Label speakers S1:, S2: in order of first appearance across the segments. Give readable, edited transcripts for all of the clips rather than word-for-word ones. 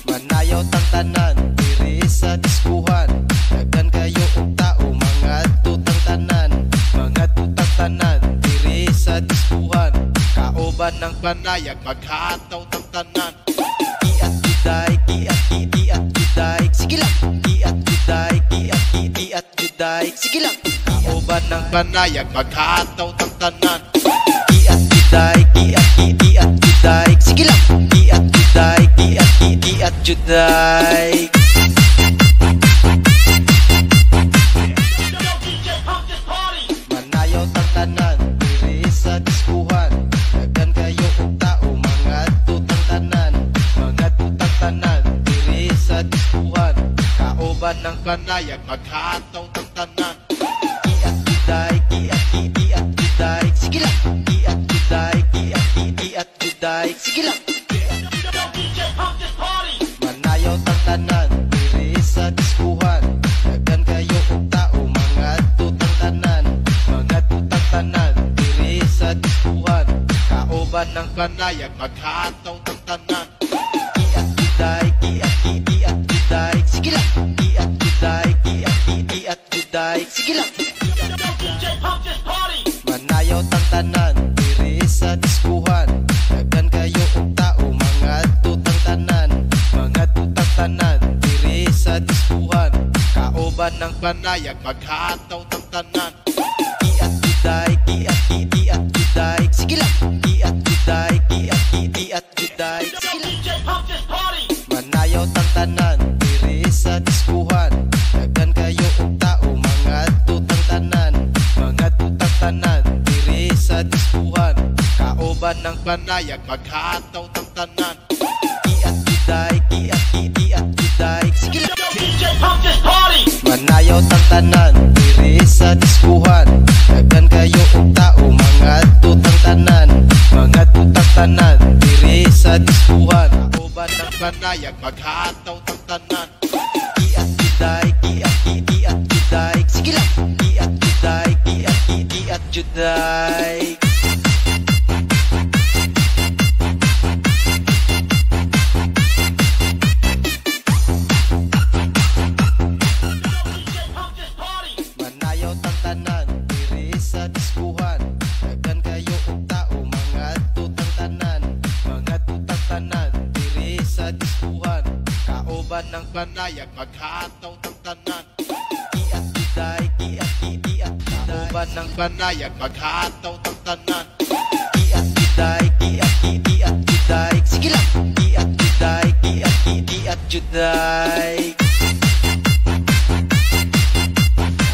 S1: Manayaw tang tanan diri sa diskuhan. Daghan kayo og tao mga tutang tanan. Mga tutang tanan diri sa diskuhan. Kaoban ng panayag maghataw tang tanan. Iat juday, iat juday. Sige lang. Iat juday, iat juday. Sige lang. Kaoban ng panayag maghataw tang tanan. Iat juday, iat juday. Sige lang. Iat juday, iat juday. Manayaw tang tanan diri sa diskuhan. Daghan kayo og tao mga tutang tanan. Mga tutang tanan diri sa diskuhan. Kaoban ng panayag maghataw tang tanan. Iat juday, iat juday. Sige lang. Iat juday, iat juday. Sige lang. Manayaw tang tanan diri sa diskuhan. Daghan kayo og tao mga tutang tanan. Mga tutang tanan diri sa diskuhan. Kaoban ng panayag maghataw tang tanan. Iat juday, iat juday. Sige lang. Iat juday, iat juday. Sige lang. Manayaw tang tanan diri sa diskuhan. Daghan kayo og tao mga tutang tanan. Mga tutang tanan diri sa diskuhan. Kaoban ng panayag maghataw tang tanan. Iat juday, iat juday. Sige lang. Iat juday, iat juday. Sige lang. Manayaw tang tanan diri sa diskuhan. Daghan kayo og tao mga tutang tanan. Mga tutang tanan diri sa diskuhan. Kaoban ng panayag maghataw tang tanan. Iat juday, iat juday. Sige lang. Manayaw tang tanan diri sa diskuhan. Daghan kayo og tao mga tutang tanan. Mga tutang tanan diri sa diskuhan. Kaoban ng panayag maghataw tang tanan. Iat juday, iat juday. Sige lang. Iat juday, iat juday. Manayaw tang tanan diri sa diskuhan. Daghan kayo og tao mga tutang tanan. Mga tutang tanan diri sa diskuhan. Kaoban ng panayag maghataw tang tanan. Iat juday, iat kaoban ng panayag maghataw tang tanan. Iat juday, iat juday. Sige lang. Iat juday, iat juday.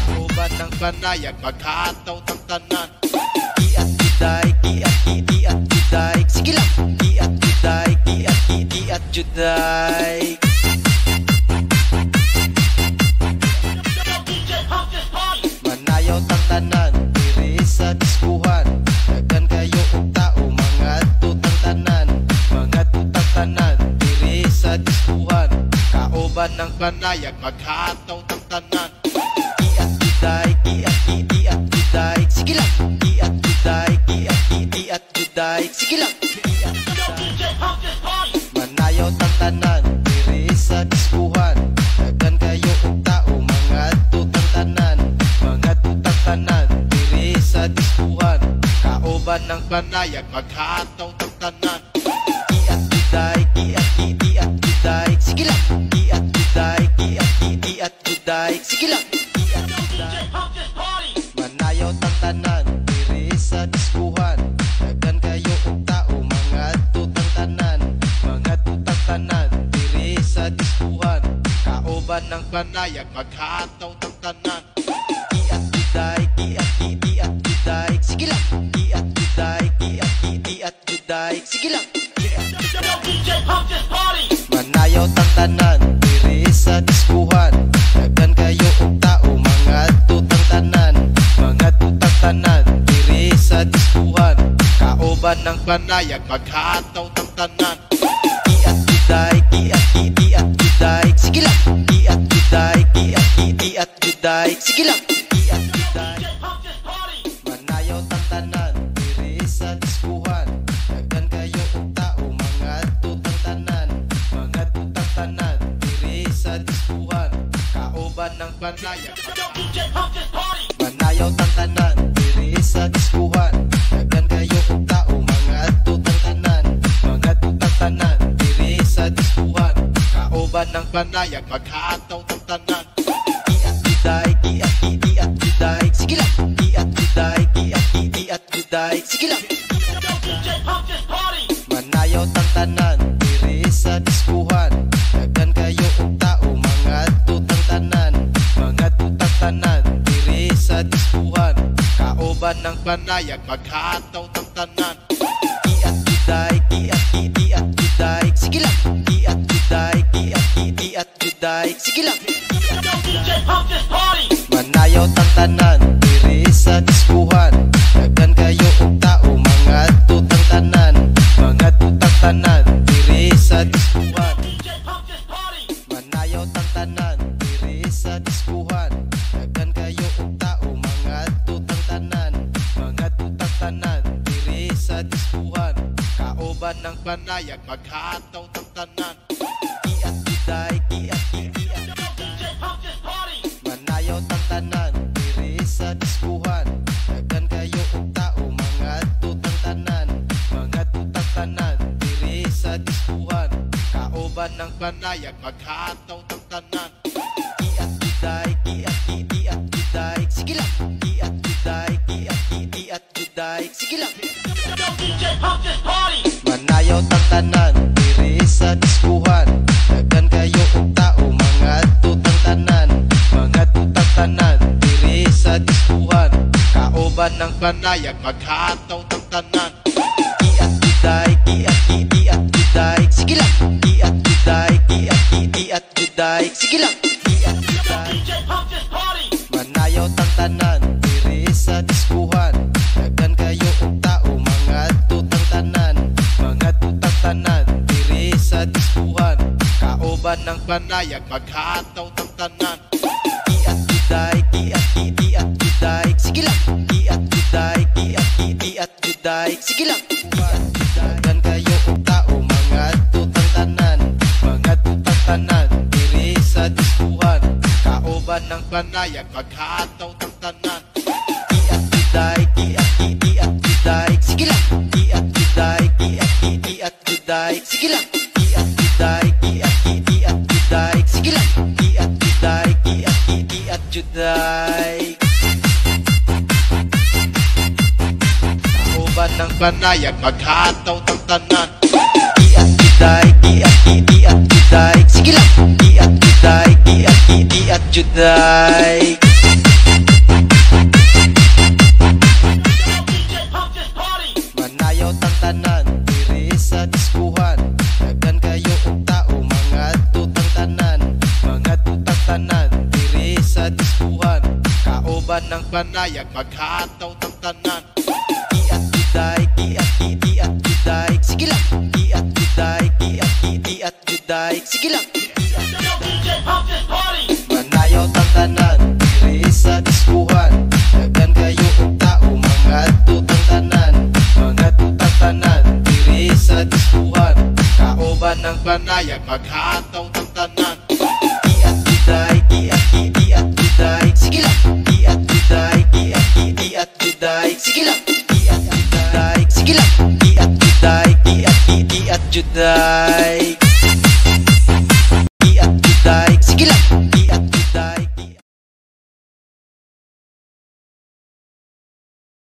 S1: Kaoban ng panayag maghataw tang tanan. Iat juday, iat juday. Sige lang. Iat juday, iat juday. Manayaw tang tanan diri sa diskuhan. Daghan kayo og tao mga tutang tanan. Mga tutang tanan diri sa diskuhan. Kaoban ng panayag maghataw tang tanan. Iat juday, iat juday. Sige lang. Iat juday, iat juday. Sige lang. Manayaw tang tanan diri sa diskuhan. Daghan kayo og tao mga tutang tanan. Mga tutang tanan diri sa diskuhan. Kaoban ng panayag maghataw tang tanan. Iat juday, iat juday. Sige lang. Iat juday, iat juday. Sige lang. Manayaw tang tanan diri sa diskuhan. Daghan kayo og tao mga tutang tanan. Mga tutang tanan diri sa diskuhan. Kaoban ng panayag maghataw tang tanan. Iat juday, iat juday. Sige lang. Iat juday, iat juday. Sige lang. Manayaw tang tanan diri sa diskuhan. Daghan kayo og tao mga tutang tanan. Mga tutang tanan diri sa diskuhan. Kaoban ng panayag maghataw tang tanan. Iat juday, iat juday. Sige lang. Iat juday, iat juday. Sige lang. Iat juday. Manayaw tang tanan diri sa diskuhan. Daghan kayo og tao mga tutang kauban ng panayag manayaw tang tanan diri sa diskuhan daghan kayo og tao mga tutang tanan diri sa diskuhan kauban ng panayag maghataw tang tanan giat guday sige lang giat guday sige lang manayaw tang tanan diri sa diskuhan daghan kayo og tao mga tutang tanan diri sa diskuhan kauban ng panayag maghataw tang tanan giat guday sige lang giat guday sige lang manayaw tang tanan diri sa diskuhan daghan kayo og tao mga tutang tanan diri sa diskuhan manayaw tang tanan diri sa diskuhan daghan kayo og tao mga tutang tanan diri sa diskuhan kauban ng panayag maghataw tang tanan giat manayaw tang tanan diri sa diskuhan daghan kayo og tao mga tutang tanan diri sa diskuhan kauban ng panayag maghataw tang tanan giat guday sige lang giat guday sige lang manayaw tang tanan diri sa diskuhan daghan kayo og tao mga tutang tanan diri sa diskuhan kauban ng panayag maghataw tang tanan giat guday sige lang giat guday sige lang giat guday manayaw tang tanan diri sa diskuhan daghan kayo og tao mga tutang tanan diri sa diskuhan kauban ng panayag maghataw tang tanan giat guday sige lang giat guday sige lang daghan kayo og tao mga tutang tanan diri sa diskuhan kauban ng panayag maghataw tang tanan giat guday sige lang giat guday sige lang giat guday sige lang giat guday kauban ng panayag maghataw tang tanan giat guday sige lang giat guday manayaw tang tanan diri sa diskuhan daghan kayo og tao mga tutang tanan diri sa diskuhan kauban ng panayag maghataw tang tanan giat guday sige lang giat guday sige lang manayaw tang tanan diri sa diskuhan daghan kayo og tao mga tutang tanan diri sa diskuhan kauban ng panayag maghataw tang tanan giat guday sige lang giat guday sige lang giat guday sige lang giat guday